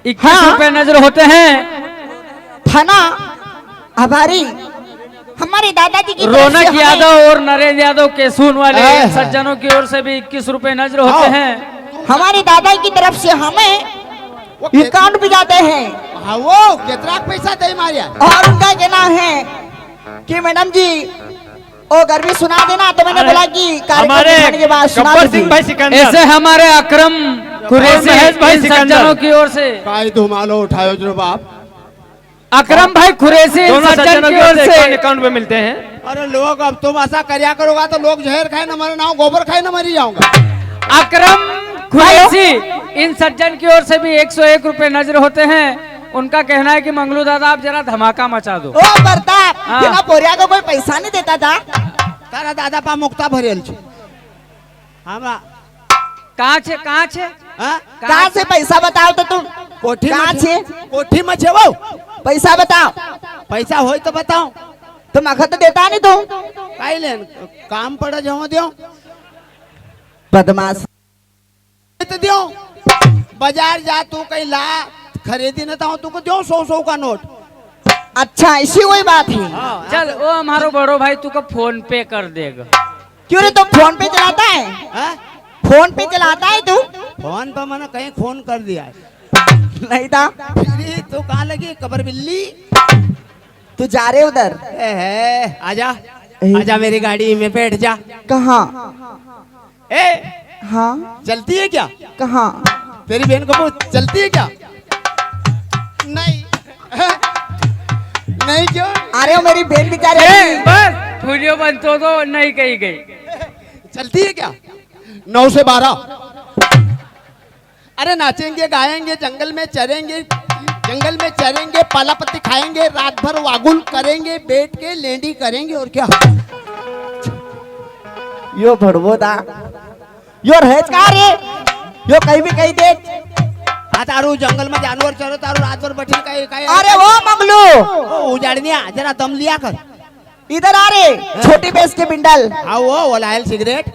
21 रुपए नजर होते हैं। थाना आभारी हमारे दादाजी की तरफ से रौनक हमें- यादव और नरेंद्र यादव केसून वाले सज्जनों की ओर से भी 21 रुपए नजर होते हैं। हमारे दादा की तरफ से हमें अकाउंट भी जाते हैं। हाँ वो कितना पैसा दे मारिया। और उनका कहना है कि मैडम जी वो घर भी सुना देना, तो मैंने बोला कि हमारे कार्यक्रम के बाद सुना गब्बर दीजिए। सिंह भाई सिकंदर, ऐसे हमारे अकरम कुरैशी महेश भाई इन सिकंदर। सज्जनों की ओर से काय धुमालो उठायो जो बाप। अकरम भाई कुरैशी इन दोनों सज्जन सज्जनों की की ओर से अकाउंट में मिलते हैं। अरे लोग अब तुम ऐसा करया करोगा तो लोग जहर खाए न मरे, ना गोबर खाए न मरी जाऊंगा। अकरम कुरैशी इन सज्जन की ओर से भी 101 रुपए नजर होते हैं। उनका कहना है कि मंगलू दादा आप जरा धमाका मचा दो। ओ प्रताप हाँ। बिना पोरिया को कोई पैसा नहीं देता था। तारा दादा पा मुक्ता भरेल छे। हमरा कहाँ छे कहाँ छे हाँ? कहाँ से पैसा बताओ तो तुम कोठी कहाँ में छे कोठी में छे वो। पैसा बताओ। पैसा होय तो बताओ। तुम अखत देता नहीं तुम काई लेन काम पड़े जो दियो बदमाश। तो दियो बाजार जा तू कहीं ला खरीदी न तो तुमको दियो 100 का नोट। अच्छा इसी वही बात है। चल वो हमारो बड़ो भाई तू को फोन पे कर देगा। क्यों रे तो फोन पे चलाता है? हाँ? फोन पे चलाता है तू? फोन पर मैंने कहीं फोन कर दिया है। नहीं था। फिर तो कहाँ लगी कबर बिल्ली। तू जा रहे उधर? आजा आजा मेरी गाड़ी में बैठ जा। कहाँ? ए हाँ चलती है क्या? कहाँ? तेरी बहन को पूछ चलती है क्या? नहीं नहीं क्यों? अरे वो मेरी बहन बेचारे बस वीडियो बंद तो नहीं कही गई। चलती है क्या? 9 से 12। अरे नाचेंगे गाएंगे जंगल में चरेंगे पाला पत्ती खाएंगे रात भर वागुल करेंगे बैठ के लेंडी करेंगे और क्या। यो भड़वो था यो रहेज का रे यो कहीं भी कहीं दे। तारू जंगल में जानवर चरो तारू रात भर बैठी कहीं अरे वो मंगलू उजाड़निया जरा दम लिया कर। इधर आ रे छोटी बेस के बिंडल। हाँ वो लायल सिगरेट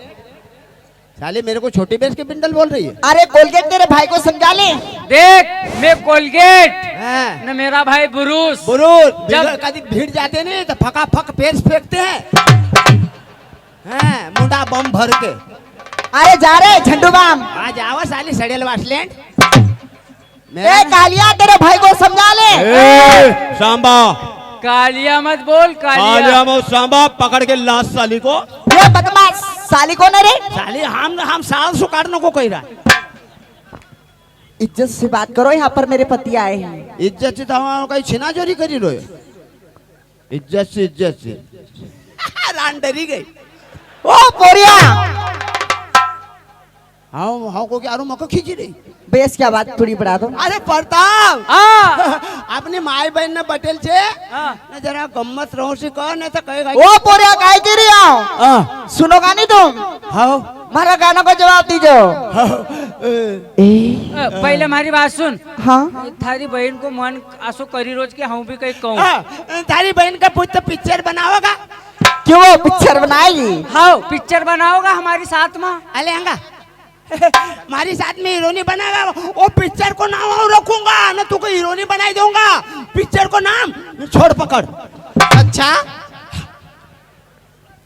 साले मेरे को छोटी बेस के बिंडल बोल रही है। अरे कोलगेट तेरे भाई को समझा ले। देख मैं कोलगेट हाँ। न मेरा भाई बुरुस बुरुज जब- कभी भीड़ जाते नहीं तो फका फक पेड़ फेंकते हैं। हाँ, मुंडा बम भर के अरे जा रे झंडू बाम। आज आवा साली सड़ेल वासलैंड। ए कालिया तेरे भाई को समझा ले। सांबा कालिया मत बोल कालिया। आलिया मो सांबा पकड़ के लाश साली को। ये बदमाश साली कौन है रे? साली हम साल सुकारने को कह रहा है। इज्जत से बात करो, यहाँ पर मेरे पति आए हैं। इज्जत से तो हम कहीं छिना चोरी करी रहे। इज्जत से रान डरी गई। ओ पोरिया हाँ को क्या मको खींची रही। बेस क्या बात थोड़ी बढ़ा दो। अरे प्रताप हाँ अपनी माई बहन ने बटेल छे हाँ। न जरा गम्मत रहो से कह नहीं तो कहेगा। ओ पोरिया काय के रही आओ सुनोगा नहीं तुम? हाँ मारा गाना को जवाब दीजो। पहले हमारी बात सुन। हाँ थारी बहन को मन आसो करी रोज के हम भी कहीं कहूँ। तारी बहन का पुत्र पिक्चर बनाओगा? क्यों वो पिक्चर बनाएगी? हाँ पिक्चर बनाओगा हमारी साथ में। अले आंगा हमारी साथ में हीरोनी बनाएगा। वो पिक्चर को नाम और रखूंगा ना तुमको हीरोनी बनाई दूंगा। पिक्चर को नाम छोड़ पकड़। अच्छा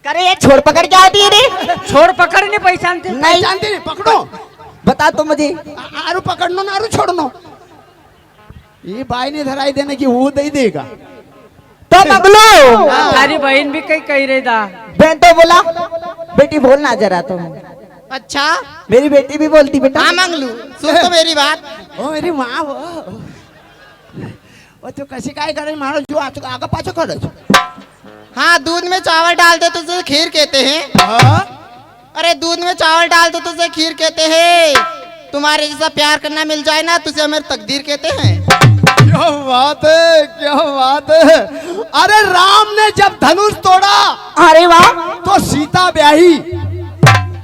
करे ये छोड़ पकड़ क्या होती है रे? छोड़ पकड़ नहीं पहचानते। नहीं जानते नहीं पकड़ो। बता तो मुझे। आरू पकड़नो ना आरू छोड़नो। ये बाई ने धराई देने की वो दे देगा। तो मंगलू थारी बहन भी कहीं कह रही था। बहन तो बोला बेटी बोलना जरा तो। अच्छा मेरी बेटी भी बोलती बेटा। हाँ मंगलू सुन तो मेरी बात। ओ मेरी माँ वो तो कैसी काय करे मारो जो आगे पाछो करे। हाँ दूध में चावल डालते तो उसे खीर कहते हैं। अरे दूध में चावल डालते तो उसे खीर कहते हैं। तुम्हारे जैसा प्यार करना मिल जाए ना तुझे मेरी तकदीर कहते हैं। क्या बात है क्या बात है। अरे राम ने जब धनुष तोड़ा अरे वाह तो सीता ब्याही।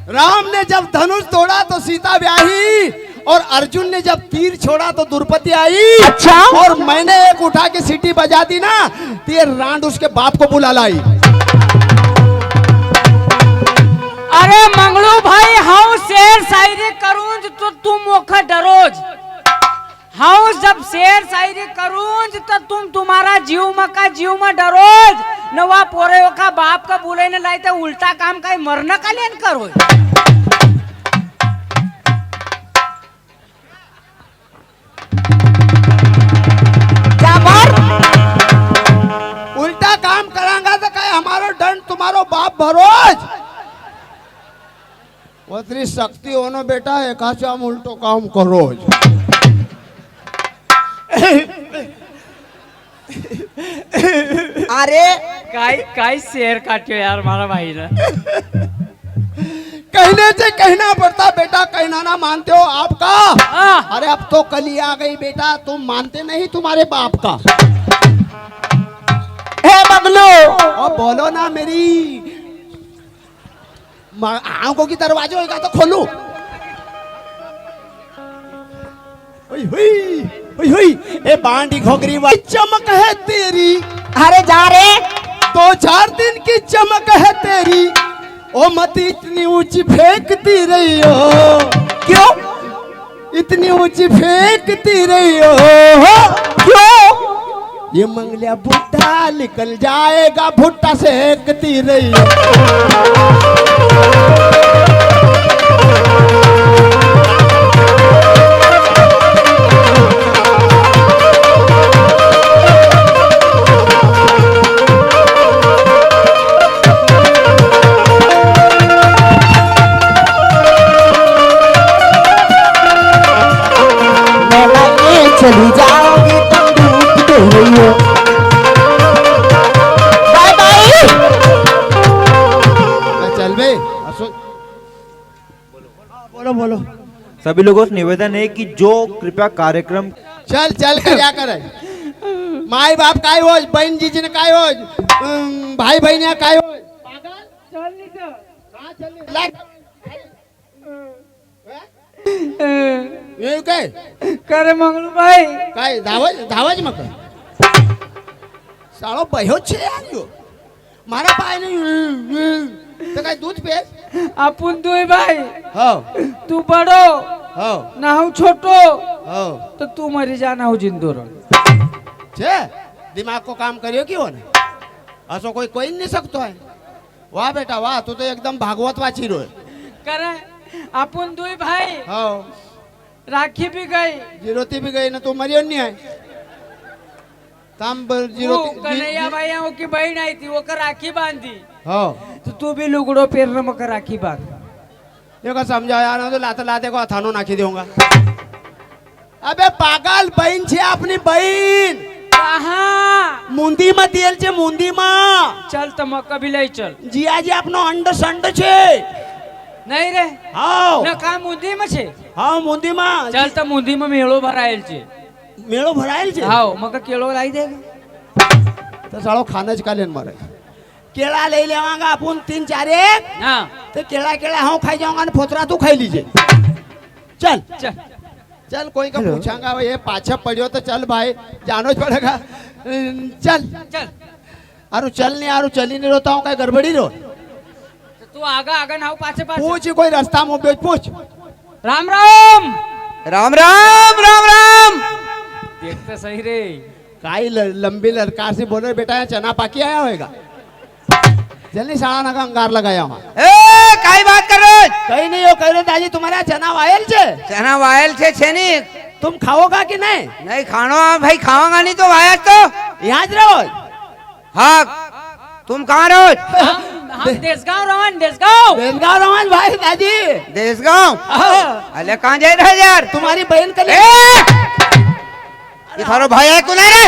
राम ने जब धनुष तोड़ा तो सीता ब्याही और अर्जुन ने जब तीर छोड़ा तो द्रौपदी आई। अच्छा और मैंने एक उठा के सीटी बजा दी ना तो ये रांड उसके बाप को बुला लाई। अरे मंगलू भाई हाँ शेर शायरी करूं तो तुम मुख डरोज। हाँ जब शेर शायरी करूँ तो तुम तुम्हारा जीव में डरोज न वा पोरे का बाप का बोले न लाई तो उल्टा काम का मरना का लेन करो। क्या मर उल्टा काम करांगा तो काय हमारो दंड तुम्हारो बाप भरोज। वो तेरी शक्ति होनो बेटा एक हम उल्टो काम करोज। अरे काई शेर काटियो यार हमारा भाई ने। कहने से कहना पड़ता बेटा, कहना ना मानते हो आपका। हाँ। अरे अब तो कली आ गई बेटा, तुम मानते नहीं तुम्हारे बाप का। हे बगलू और बोलो ना मेरी आंखों की दरवाजे होगा तो खोलू। हुई हुई हुई हुई ए बांडी घोगरी वाली चमक है तेरी। अरे जा रे 2-4 दिन की चमक है तेरी। ओ मत इतनी ऊंची फेंकती रही हो। क्यों इतनी ऊंची फेंकती रही हो। क्यों ये मंगलिया भुट्टा निकल जाएगा, भुट्टा सेकती रही हो। चली जाओगी तुम डूबते हुए हो। Bye bye. चल बे बोलो बोलो। सभी लोगों से निवेदन है कि जो कृपया कार्यक्रम चल चल क्या करे। माई बाप काय हो, बहन जीजी ने काय हो, भाई बहन काय हो। ये काय करे मंगलू भाई काय धावज मग सालो बह्यो छे यार यो मारा पाय नहीं तो काय दूध पे। अपन दुई भाई हो तू बड़ो हो ना हूँ छोटो हो तो तू मरी जाना हूँ जिंदो छे दिमाग को काम करियो क्यों ना। असो कोई कोई नहीं सकतो है। वाह बेटा वाह, तू तो एकदम भागवत वाची रो। करे अपन दुई भाई हो राखी भी गई जीरोती भी गई ना, तू मरियो नहीं है ताम जीरोती कन्हैया भाई वो की बहन आई थी वो कर राखी बांधी हो तो तू भी लुगड़ो पेर न मकर राखी बांध। देखो समझाया ना तो लाते लाते को थानो नाखी दूंगा। अबे पागल बहन छे अपनी बहन। कहाँ मुंदी में दियल छे मुंदी में। चल तो मक्का भी ले चल। जिया जी अपनो अंड संड छे। नहीं रे हां न का मुंदी में छे। हां मुंदी में चल तो मुंदी में मेळो भरायल छे। मेळो भरायल छे। हां मका केळो लाई देगा तो सालो खानज का लेन मारे केला ले लेवांगा अपन 3-4 एक। हां तो केला केला हाँ खाई जाऊंगा ना फोतरा तू खाई लीजिए। चल चल चल कोई का पूछांगा ये पाछा पड़ियो तो चल भाई जानो ही पड़ेगा। चल चल अरु चल नहीं अरु चली नहीं रोता हूँ क्या गड़बड़ी रो। तू आगा आगा ना पाछे पाछे पूछ कोई रास्ता में बेच पूछ। राम राम राम राम राम राम। देखते सही रे काई लंबी लड़का से बोले बेटा चना पाकी आया होएगा। जल्दी साड़ा ना का अंगार लगाया वहाँ। ए काई बात कर रहे हो? कहीं नहीं हो कह रहे दादी तुम्हारा चना वायल छे। चना वायल छे छेनी तुम खाओगा कि नहीं? नहीं खानो भाई खाऊंगा नहीं तो वाया तो यहाँ रहो। हाँ तुम कहाँ रहो? हम देशगांव रवन देशगांव बेलगांव रवान भाई दादी देशगांव। अरे कहाँ जा रहे हो यार? तुम्हारी बहन के लिए ये थारो भाई है कौन है रे?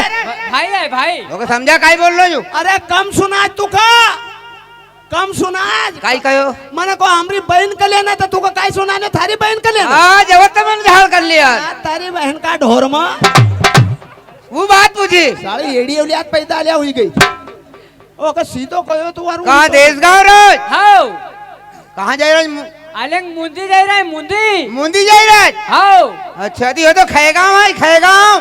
भाई है भाई ओके समझा काई बोल रहे हो? अरे कम सुना तू का कम सुना काई कहो? मने को हमारी बहन के लेना तो तू का काई सुनाने थारी बहन के लेना। हाँ जब तक मैंने झाड़ कर लिया तारी बहन का ढोर में वो बात पूछी सारी एड़ी उलियात पैदा लिया हुई गई। ओ का सीधो कहो तू वारू कहाँ देशगांव रहो? हाउ कहाँ जा रहे हो? आलेंग मुंदी जा रहा है मुंदी मुंदी जा रहे हो? हाउ अच्छा दी हो तो खेगांव है खेगांव।